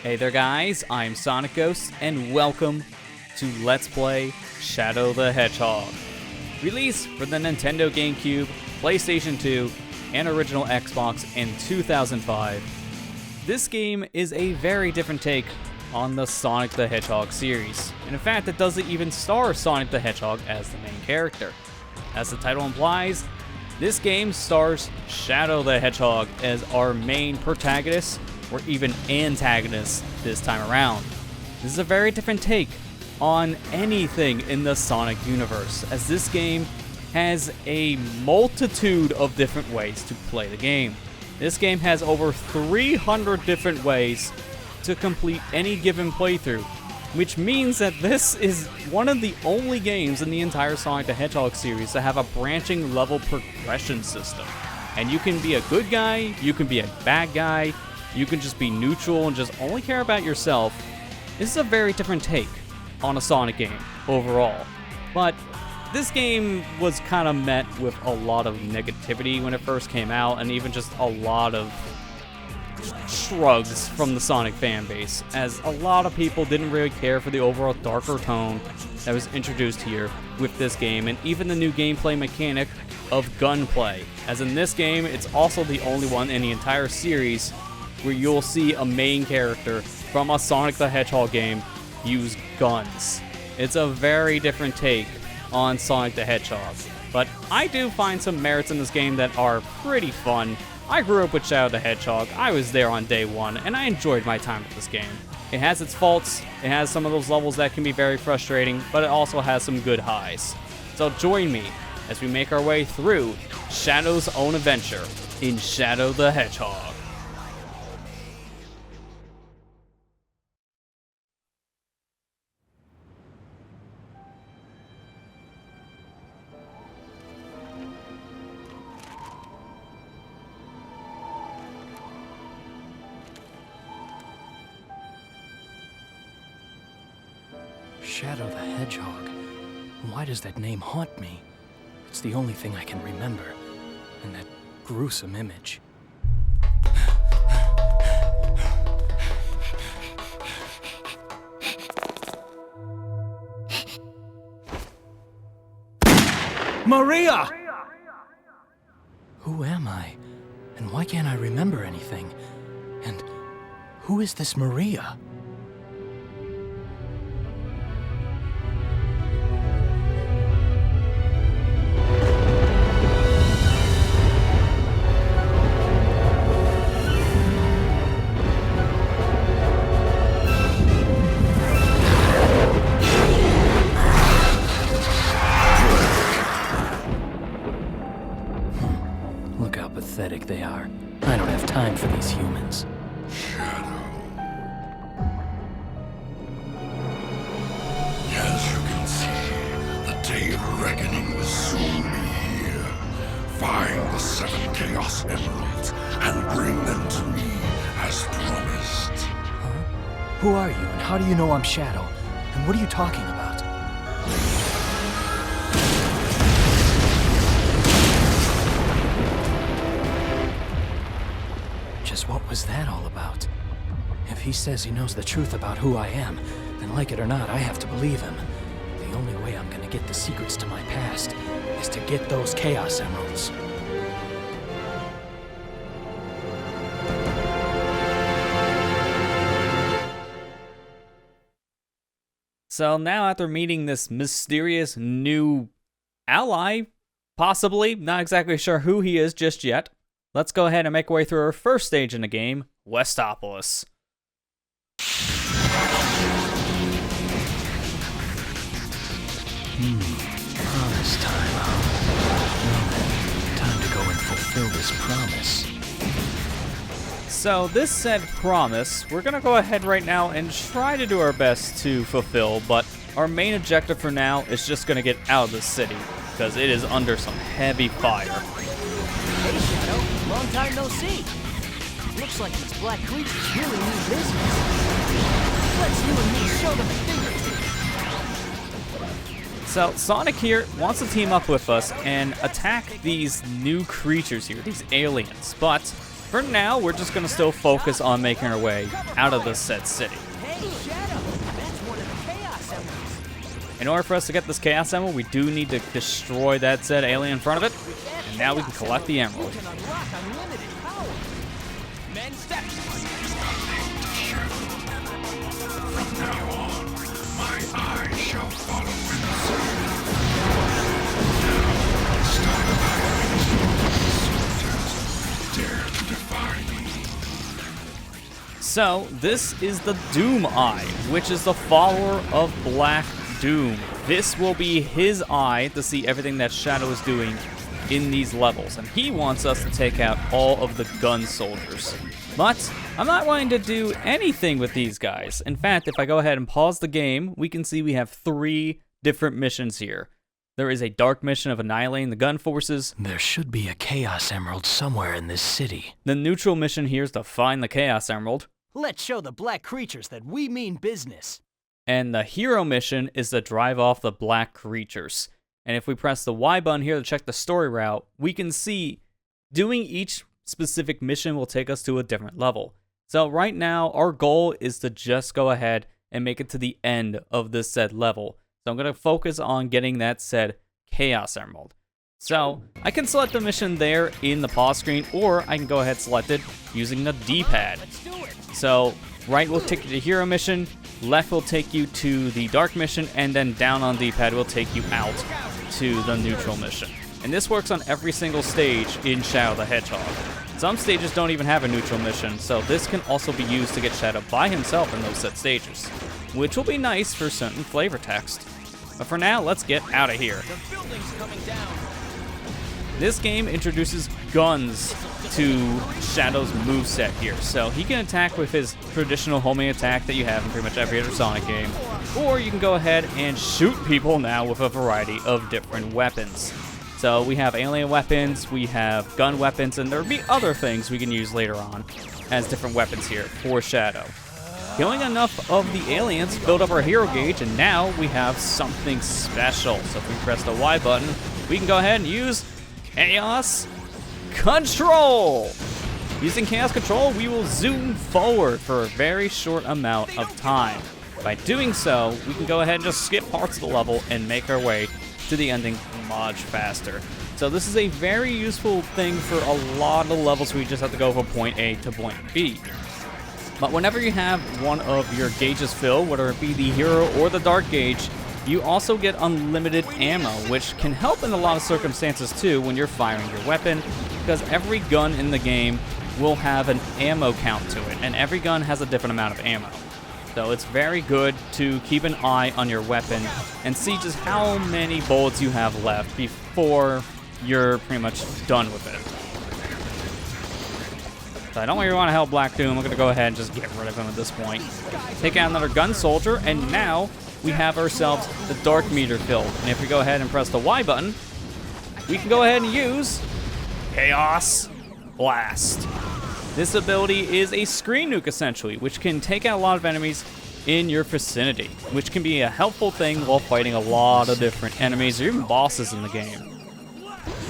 Hey there guys, I'm SonicGhost, and welcome to Let's Play Shadow the Hedgehog. Released for the Nintendo GameCube, PlayStation 2, and original Xbox in 2005, this game is a very different take on the Sonic the Hedgehog series. And in fact, it doesn't even star Sonic the Hedgehog as the main character. As the title implies, this game stars Shadow the Hedgehog as our main protagonist, or even antagonist this time around. This is a very different take on anything in the Sonic universe, as this game has a multitude of different ways to play the game. This game has over 300 different ways to complete any given playthrough, which means that this is one of the only games in the entire Sonic the Hedgehog series to have a branching level progression system. And you can be a good guy, you can be a bad guy, you can just be neutral and just only care about yourself. This is a very different take on a Sonic game overall. But this game was kind of met with a lot of negativity when it first came out, and even just a lot of shrugs from the Sonic fan base, as a lot of people didn't really care for the overall darker tone that was introduced here with this game, and even the new gameplay mechanic of gunplay. As in this game, it's also the only one in the entire series where you'll see a main character from a Sonic the Hedgehog game use guns. It's a very different take on Sonic the Hedgehog, but I do find some merits in this game that are pretty fun. I grew up with Shadow the Hedgehog, I was there on day one, and I enjoyed my time with this game. It has its faults, it has some of those levels that can be very frustrating, but it also has some good highs. So join me as we make our way through Shadow's own adventure in Shadow the Hedgehog. Shadow the Hedgehog. Why does that name haunt me? It's the only thing I can remember, and that gruesome image. Maria! Who am I? And why can't I remember anything? And who is this Maria? Look how pathetic they are. I don't have time for these humans. Shadow. As you can see, the day of reckoning will soon be here. Find the 7 Chaos Emeralds and bring them to me as promised. Huh? Who are you, and how do you know I'm Shadow? And what are you talking about? Just what was that all about? If he says he knows the truth about who I am, then like it or not, I have to believe him. The only way I'm gonna get the secrets to my past is to get those Chaos Emeralds. So now, after meeting this mysterious new ally, possibly, not exactly sure who he is just yet, let's go ahead and make our way through our first stage in the game, Westopolis. Promise time, huh? Well then, time to go and fulfill this promise. So this said promise, we're gonna go ahead right now and try to do our best to fulfill, but our main objective for now is just gonna get out of the city, because it is under some heavy fire. Hey Shadow, long time no see. Looks like these black creatures really mean business. Let's you and me show them a thing or two. So Sonic here wants to team up with us and attack these new creatures here, these aliens, but For now, we're just gonna still focus on making our way out of this said city. Hey, Shadow! That's one of the Chaos Emeralds. In order for us to get this Chaos Emerald, we do need to destroy that said alien in front of it, and now we can collect the emerald. We can unlock unlimited power. Men, step! From now on, my eyes shall follow in dare to defy me. So, this is the Doom Eye, which is the follower of Black Doom. This will be his eye to see everything that Shadow is doing in these levels, and he wants us to take out all of the gun soldiers. But I'm not wanting to do anything with these guys. In fact, if I go ahead and pause the game, we can see we have 3 different missions here. There is a dark mission of annihilating the gun forces. There should be a Chaos Emerald somewhere in this city. The neutral mission here is to find the Chaos Emerald. Let's show the black creatures that we mean business. And the hero mission is to drive off the black creatures. And if we press the Y button here to check the story route, we can see doing each specific mission will take us to a different level. So right now, our goal is to just go ahead and make it to the end of this said level. So I'm going to focus on getting that said Chaos Emerald. So I can select the mission there in the pause screen, or I can go ahead and select it using the D-pad. So right will take you to hero mission, left will take you to the dark mission, and then down on D-pad will take you out to the neutral mission. And this works on every single stage in Shadow the Hedgehog. Some stages don't even have a neutral mission, so this can also be used to get Shadow by himself in those set stages, which will be nice for certain flavor text. But for now, let's get out of here. The building's coming down. This game introduces guns to Shadow's moveset here, so he can attack with his traditional homing attack that you have in pretty much every other Sonic game, or you can go ahead and shoot people now with a variety of different weapons. So we have alien weapons, we have gun weapons, and there'll be other things we can use later on as different weapons here for Shadow. Killing enough of the aliens build up our hero gauge, and now we have something special. So if we press the Y button, we can go ahead and use Chaos Control! Using Chaos Control, we will zoom forward for a very short amount of time. By doing so, we can go ahead and just skip parts of the level and make our way to the ending much faster. So this is a very useful thing for a lot of levels where you just have to go from point A to point B. But whenever you have one of your gauges filled, whether it be the hero or the dark gauge, you also get unlimited ammo, which can help in a lot of circumstances too when you're firing your weapon, because every gun in the game will have an ammo count to it, and every gun has a different amount of ammo. So it's very good to keep an eye on your weapon and see just how many bullets you have left before you're pretty much done with it. So I don't really want to help Black Doom. I'm going to go ahead and just get rid of him at this point. Take out another gun soldier, and now we have ourselves the dark meter filled. And if we go ahead and press the Y button, we can go ahead and use Chaos Blast. This ability is a screen nuke, essentially, which can take out a lot of enemies in your vicinity, which can be a helpful thing while fighting a lot of different enemies or even bosses in the game.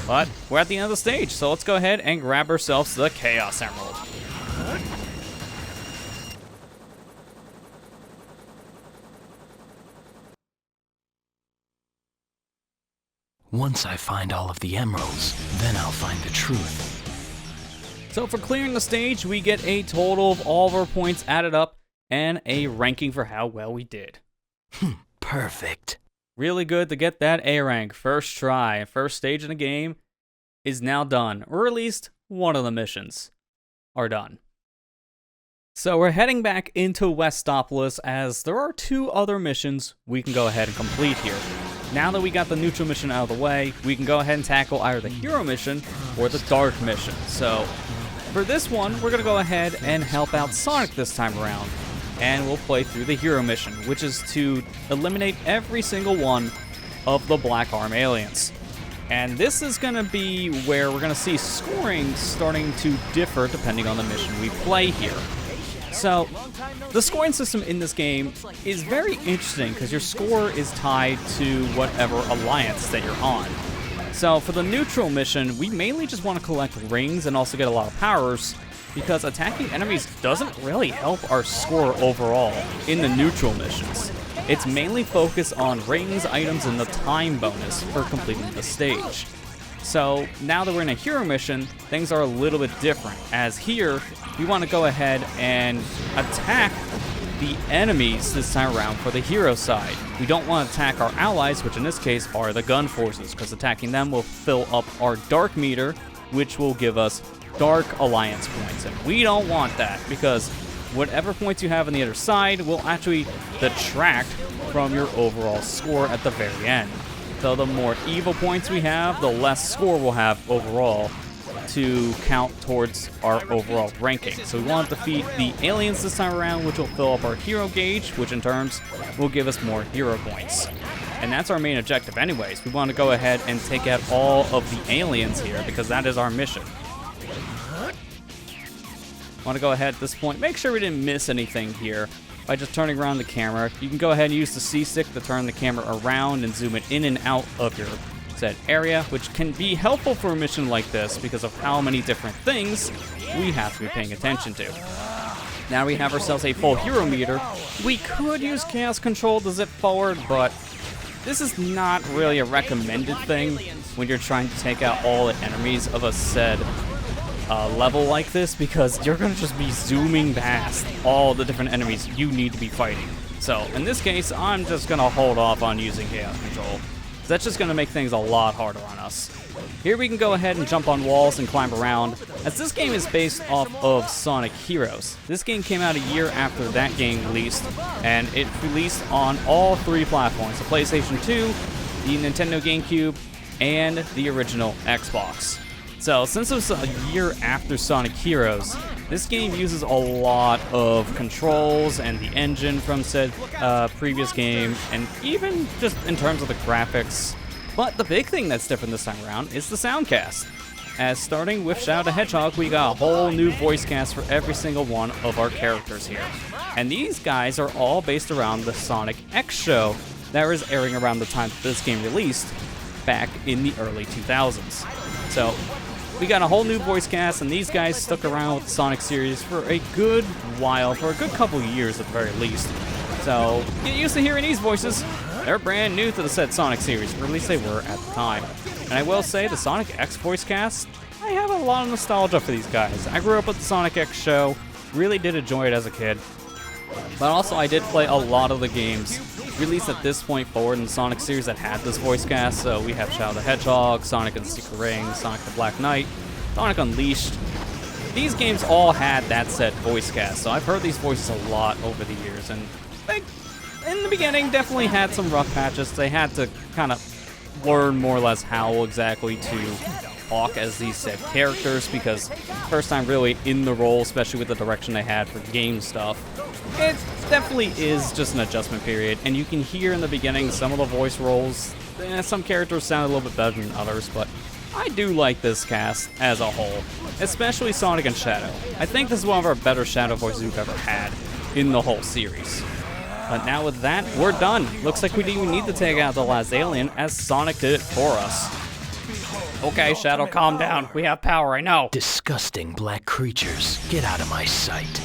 But we're at the end of the stage, so let's go ahead and grab ourselves the Chaos Emerald. Once I find all of the emeralds, then I'll find the truth. So for clearing the stage, we get a total of all of our points added up and a ranking for how well we did. Perfect. Really good to get that A rank first try. First stage in the game is now done, or at least one of the missions are done. So we're heading back into Westopolis, as there are 2 other missions we can go ahead and complete here. Now that we got the neutral mission out of the way, we can go ahead and tackle either the hero mission or the dark mission. So for this one, we're going to go ahead and help out Sonic this time around, and we'll play through the hero mission, which is to eliminate every single one of the Black Arm aliens. And this is going to be where we're going to see scoring starting to differ depending on the mission we play here. So, the scoring system in this game is very interesting because your score is tied to whatever alliance that you're on. So, for the neutral mission, we mainly just want to collect rings and also get a lot of powers, because attacking enemies doesn't really help our score overall in the neutral missions. It's mainly focused on rings, items, and the time bonus for completing the stage. So now that we're in a hero mission, things are a little bit different, as here we want to go ahead and attack the enemies this time around for the hero side. We don't want to attack our allies, which in this case are the gun forces, because attacking them will fill up our dark meter, which will give us dark alliance points, and we don't want that, because whatever points you have on the other side will actually detract from your overall score at the very end. So the more evil points we have, the less score we'll have overall to count towards our overall ranking. So we want to defeat the aliens this time around, which will fill up our hero gauge, which in turns will give us more hero points. And that's our main objective anyways. We want to go ahead and take out all of the aliens here, because that is our mission. Want to go ahead at this point, make sure we didn't miss anything here by just turning around the camera. You can go ahead and use the C stick to turn the camera around and zoom it in and out of your said area, which can be helpful for a mission like this because of how many different things we have to be paying attention to. Now we have ourselves a full hero meter. We could use chaos control to zip forward, but this is not really a recommended thing when you're trying to take out all the enemies of a said level like this, because you're going to just be zooming past all the different enemies you need to be fighting. So in this case, I'm just going to hold off on using chaos control. That's just going to make things a lot harder on us. Here we can go ahead and jump on walls and climb around, as this game is based off of Sonic Heroes. This game came out a year after that game released, and it released on all three platforms: the PlayStation 2, the Nintendo GameCube, and the original Xbox. So since it was a year after Sonic Heroes, this game uses a lot of controls and the engine from said previous game, and even just in terms of the graphics. But the big thing that's different this time around is the soundcast. As starting with Shadow the Hedgehog, we got a whole new voice cast for every single one of our characters here. And these guys are all based around the Sonic X show that was airing around the time that this game released back in the early 2000s. So we got a whole new voice cast, and these guys stuck around with the Sonic series for a good while, for a good couple years at the very least. So get used to hearing these voices. They're brand new to the said Sonic series, or at least they were at the time. And I will say, the Sonic X voice cast, I have a lot of nostalgia for these guys. I grew up with the Sonic X show, really did enjoy it as a kid. But also I did play a lot of the games released at this point forward in the Sonic series that had this voice cast. So we have Shadow the Hedgehog, Sonic and the Secret Ring, Sonic the Black Knight, Sonic Unleashed. These games all had that said voice cast, so I've heard these voices a lot over the years, and they, in the beginning, definitely had some rough patches. They had to kind of learn more or less how exactly to talk as these said characters, because first time really in the role, especially with the direction they had for game stuff, it definitely is just an adjustment period. And you can hear in the beginning some of the voice roles, some characters sound a little bit better than others, but I do like this cast as a whole, especially Sonic and Shadow. I think this is one of our better Shadow voices we've ever had in the whole series. But now with that, we're done. Looks like we didn't even need to take out the last alien, as Sonic did it for us. Okay, Shadow, calm down. We have power, I know. Disgusting black creatures. Get out of my sight.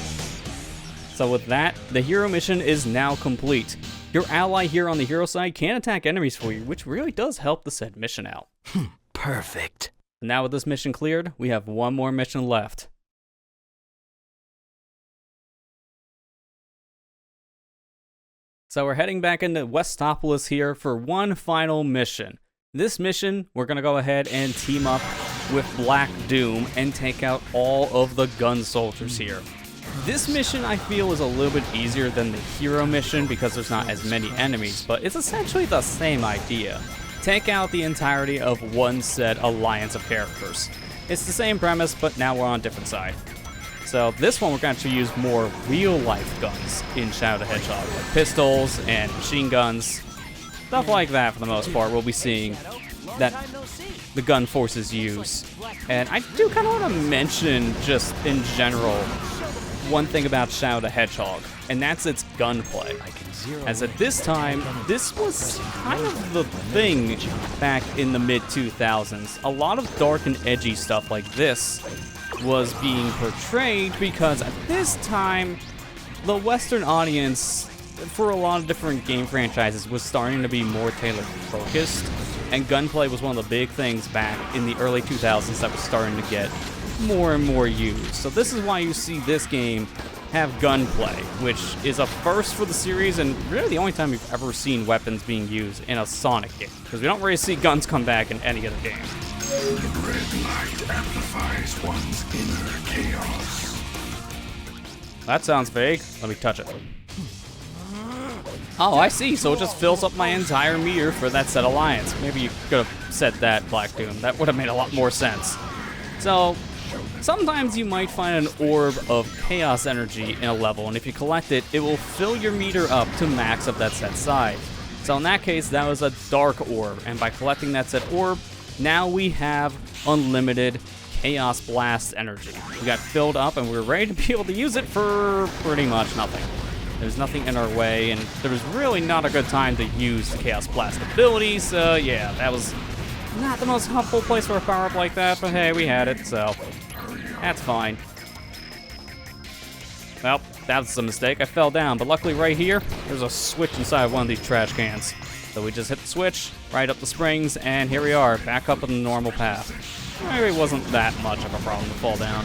So with that, the hero mission is now complete. Your ally here on the hero side can attack enemies for you, which really does help the said mission out. Perfect. Now with this mission cleared, we have one more mission left. So we're heading back into Westopolis here for one final mission. This mission, we're going to go ahead and team up with Black Doom and take out all of the gun soldiers here. This mission, I feel, is a little bit easier than the hero mission because there's not as many enemies, but it's essentially the same idea. Take out the entirety of one said alliance of characters. It's the same premise, but now we're on a different side. So this one, we're going to use more real-life guns in Shadow the Hedgehog, like pistols and machine guns, stuff like that for the most part. We'll be seeing that the gun forces use. And I do kind of want to mention, just in general, one thing about Shadow the Hedgehog, and that's its gunplay. As at this time, this was kind of the thing back in the mid-2000s. A lot of dark and edgy stuff like this was being portrayed, because at this time, the Western audience, for a lot of different game franchises, was starting to be more tailor-focused, and gunplay was one of the big things back in the early 2000s that was starting to get more and more used. So this is why you see this game have gunplay, which is a first for the series, and really the only time you've ever seen weapons being used in a Sonic game, because we don't really see guns come back in any other game. The red light amplifies one's inner chaos. That sounds vague. Let me touch it. Oh, I see. So it just fills up my entire meter for that set alliance. Maybe you could have said that, Black Doom. That would have made a lot more sense. So sometimes you might find an orb of chaos energy in a level, and if you collect it, it will fill your meter up to max of that set size. So in that case, that was a dark orb, and by collecting that set orb, now we have unlimited Chaos Blast energy. We got filled up, and we're ready to be able to use it for pretty much nothing. There's nothing in our way, and there was really not a good time to use the Chaos Blast ability, so yeah, that was not the most helpful place for a power-up like that, but hey, we had it, so that's fine. Well, that was a mistake. I fell down, but luckily right here, there's a switch inside one of these trash cans. So we just hit the switch, right up the springs, and here we are, back up on the normal path. Maybe it wasn't that much of a problem to fall down.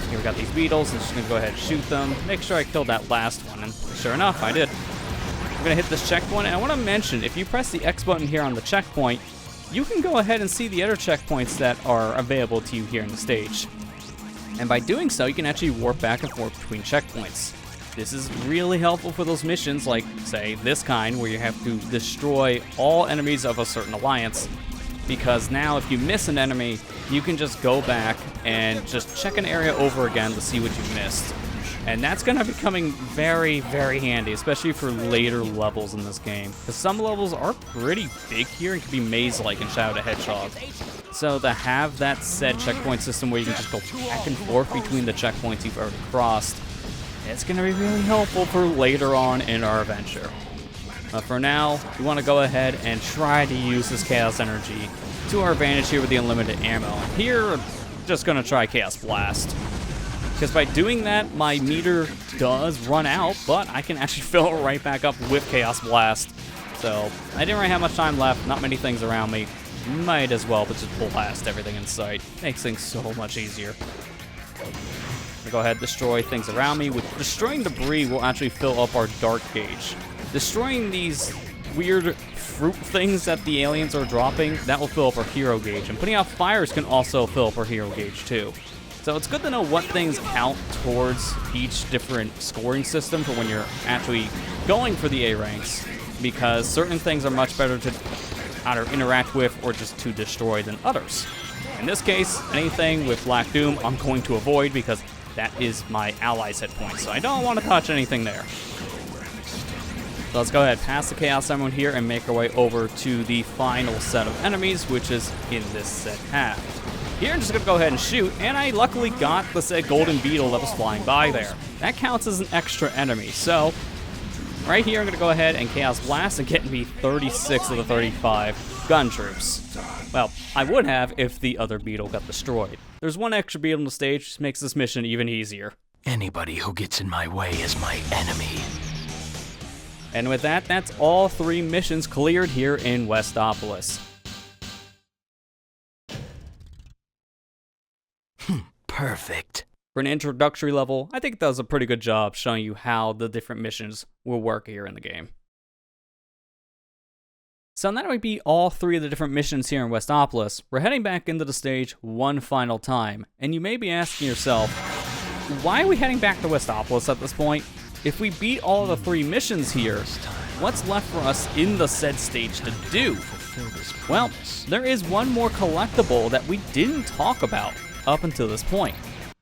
Here we got these beetles, I'm just gonna go ahead and shoot them. Make sure I killed that last one, and sure enough, I did. I'm gonna hit this checkpoint, and I wanna mention, if you press the X button here on the checkpoint, you can go ahead and see the other checkpoints that are available to you here in the stage. And by doing so, you can actually warp back and forth between checkpoints. This is really helpful for those missions like, say, this kind, where you have to destroy all enemies of a certain alliance, because now if you miss an enemy, you can just go back and just check an area over again to see what you missed. And that's going to be coming very, very handy, especially for later levels in this game, because some levels are pretty big here and can be maze-like in Shadow the Hedgehog. So to have that said checkpoint system where you can just go back and forth between the checkpoints you've already crossed, it's going to be really helpful for later on in our adventure. But for now, we want to go ahead and try to use this Chaos Energy to our advantage here with the unlimited ammo. Here, I'm just going to try Chaos Blast, because by doing that, my meter does run out, but I can actually fill it right back up with Chaos Blast. So I didn't really have much time left, not many things around me. Might as well but just blast everything in sight. Makes things so much easier. I'll go ahead and destroy things around me. With destroying debris will actually fill up our dark gauge. Destroying these weird fruit things that the aliens are dropping, that will fill up our hero gauge. And putting out fires can also fill up our hero gauge too. So it's good to know what things count towards each different scoring system for when you're actually going for the A ranks, because certain things are much better to either interact with or just to destroy than others. In this case, anything with Black Doom I'm going to avoid, because that is my ally's hit point, so I don't want to touch anything there. So let's go ahead, pass the Chaos Emerald here, and make our way over to the final set of enemies, which is in this set half. Here I'm just going to go ahead and shoot, and I luckily got the said golden beetle that was flying by there. That counts as an extra enemy, so right here I'm going to go ahead and Chaos Blast and get me 36 of the 35 gun troops. Well, I would have if the other beetle got destroyed. There's one extra beetle on the stage, which makes this mission even easier. Anybody who gets in my way is my enemy. And with that, that's all 3 missions cleared here in Westopolis. Perfect. For an introductory level, I think that does a pretty good job showing you how the different missions will work here in the game. So that might be all 3 of the different missions here in Westopolis. We're heading back into the stage one final time, and you may be asking yourself, why are we heading back to Westopolis at this point? If we beat all of the 3 missions here, what's left for us in the said stage to do? Well, there is one more collectible that we didn't talk about up until this point.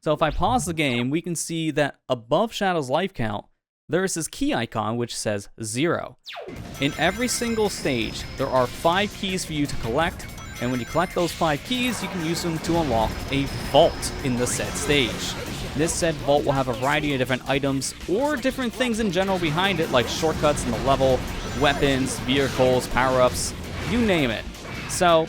So if I pause the game, we can see that above Shadow's life count, there is this key icon which says 0. In every single stage, there are 5 keys for you to collect, and when you collect those 5 keys, you can use them to unlock a vault in the said stage. This said vault will have a variety of different items, or different things in general behind it, like shortcuts in the level, weapons, vehicles, power-ups, you name it. So,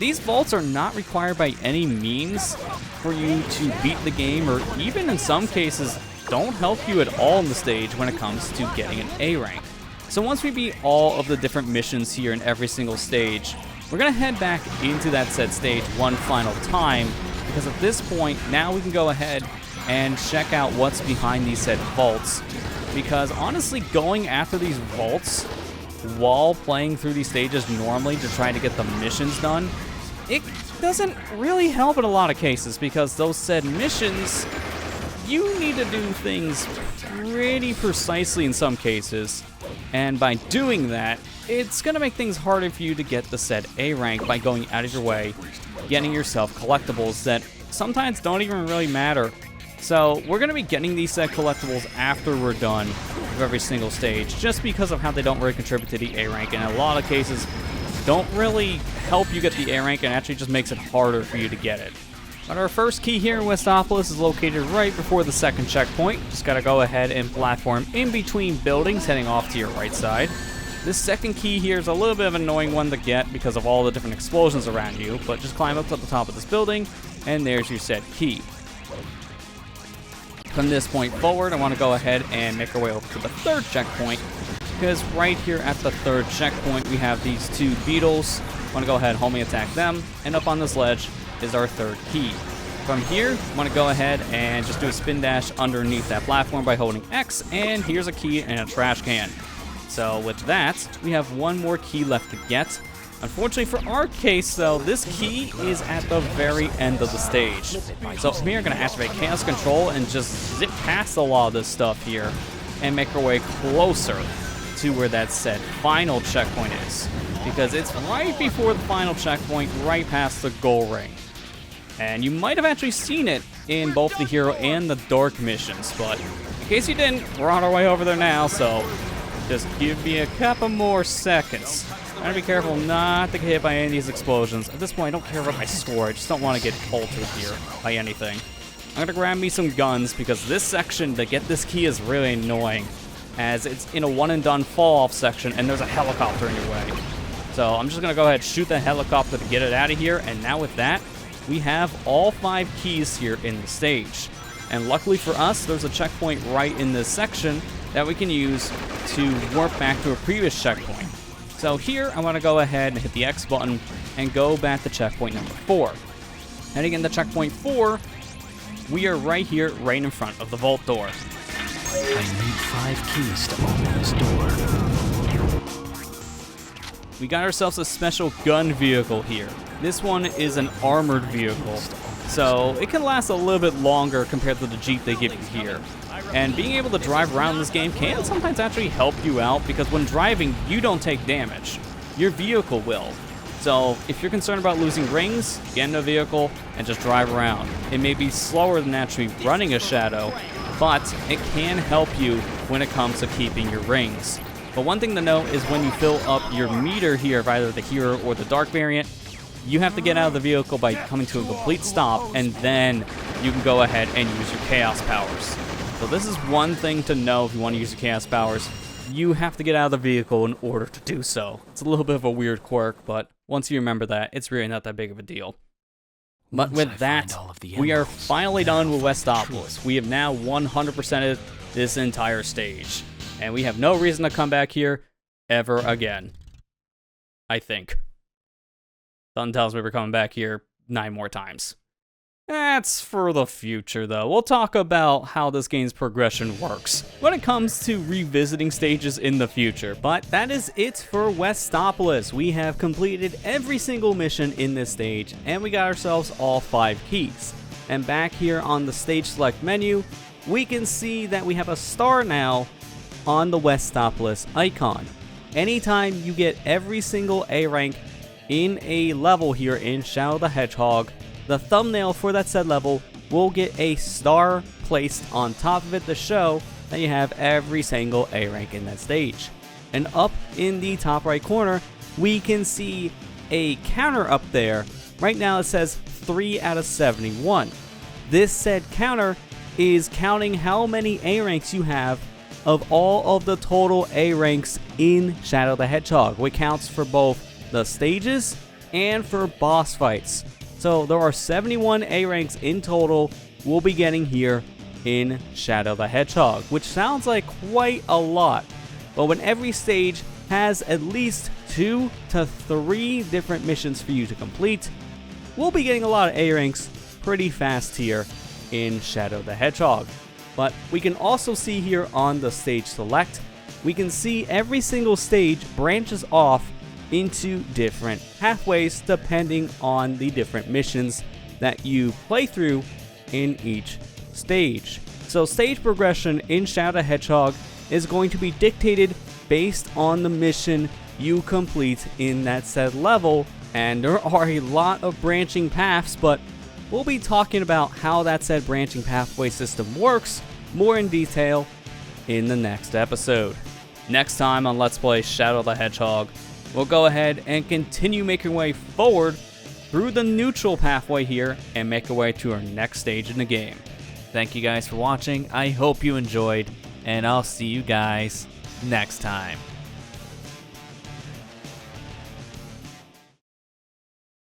these vaults are not required by any means for you to beat the game, or even in some cases don't help you at all in the stage when it comes to getting an A rank. So once we beat all of the different missions here in every single stage, we're going to head back into that said stage one final time, because at this point, now we can go ahead and check out what's behind these said vaults. Because honestly, going after these vaults while playing through these stages normally to try to get the missions done, it doesn't really help in a lot of cases, because those said missions, you need to do things pretty precisely in some cases, and by doing that, it's going to make things harder for you to get the said A rank by going out of your way, getting yourself collectibles that sometimes don't even really matter. So we're going to be getting these said collectibles after we're done with every single stage, just because of how they don't really contribute to the A rank, and in a lot of cases don't really help you get the A rank, and actually just makes it harder for you to get it. But our first key here in Westopolis is located right before the second checkpoint. Just gotta go ahead and platform in between buildings, heading off to your right side. This second key here is a little bit of an annoying one to get because of all the different explosions around you, but just climb up to the top of this building, and there's your said key. From this point forward, I want to go ahead and make our way over to the third checkpoint, because right here at the third checkpoint, we have these two beetles. I want to go ahead and homing attack them, and up on this ledge is our third key. From here, I want to go ahead and just do a spin dash underneath that platform by holding X, and here's a key and a trash can. So with that, we have one more key left to get. Unfortunately for our case, though, this key is at the very end of the stage. So from here, I'm going to activate Chaos Control and just zip past a lot of this stuff here and make our way closer to where that said final checkpoint is, because it's right before the final checkpoint, right past the goal ring. And you might have actually seen it in both the hero and the dark missions, but in case you didn't, we're on our way over there now, so just give me a couple more seconds. I gotta be careful not to get hit by any of these explosions. At this point, I don't care about my score, I just don't want to get altered here by anything. I'm gonna grab me some guns, because this section to get this key is really annoying, as it's in a one and done fall off section and there's a helicopter in your way. So I'm just gonna go ahead and shoot that helicopter to get it out of here, and now with that, we have all 5 keys here in the stage. And luckily for us, there's a checkpoint right in this section that we can use to warp back to a previous checkpoint. So here, I want to go ahead and hit the X button and go back to checkpoint number 4. Heading into checkpoint 4, we are right here, right in front of the vault door. I need 5 keys to open this door. We got ourselves a special gun vehicle here. This one is an armored vehicle, so it can last a little bit longer compared to the Jeep they give you here. And being able to drive around this game can sometimes actually help you out, because when driving, you don't take damage. Your vehicle will. So if you're concerned about losing rings, get in a vehicle and just drive around. It may be slower than actually running a shadow, but it can help you when it comes to keeping your rings. But one thing to note is when you fill up your meter here of either the hero or the dark variant, you have to get out of the vehicle by coming to a complete stop, and then you can go ahead and use your chaos powers. So this is one thing to know if you want to use your chaos powers. You have to get out of the vehicle in order to do so. It's a little bit of a weird quirk, but once you remember that, it's really not that big of a deal. But with that, we are finally done with Westopolis. We have now 100%ed this entire stage, and we have no reason to come back here ever again. I think. Something tells me we're coming back here 9 more times. That's for the future, though. We'll talk about how this game's progression works when it comes to revisiting stages in the future. But that is it for Westopolis. We have completed every single mission in this stage, and we got ourselves all 5 keys. And back here on the stage select menu, we can see that we have a star now on the Westopolis icon. Anytime you get every single A rank in a level here in Shadow the Hedgehog, the thumbnail for that said level will get a star placed on top of it to show that you have every single A rank in that stage. And up in the top right corner, we can see a counter up there. Right now it says 3 out of 71. This said counter is counting how many A ranks you have of all of the total A ranks in Shadow the Hedgehog, which counts for both the stages and for boss fights. So there are 71 A ranks in total we'll be getting here in Shadow the Hedgehog, which sounds like quite a lot. But when every stage has at least 2 to 3 different missions for you to complete, we'll be getting a lot of A ranks pretty fast here in Shadow the Hedgehog. But we can also see here on the stage select, we can see every single stage branches off into different pathways depending on the different missions that you play through in each stage. So stage progression in Shadow the Hedgehog is going to be dictated based on the mission you complete in that said level, and there are a lot of branching paths, but we'll be talking about how that said branching pathway system works more in detail in the next episode. Next time on Let's Play Shadow the Hedgehog, we'll go ahead and continue making our way forward through the neutral pathway here and make our way to our next stage in the game. Thank you guys for watching. I hope you enjoyed, and I'll see you guys next time.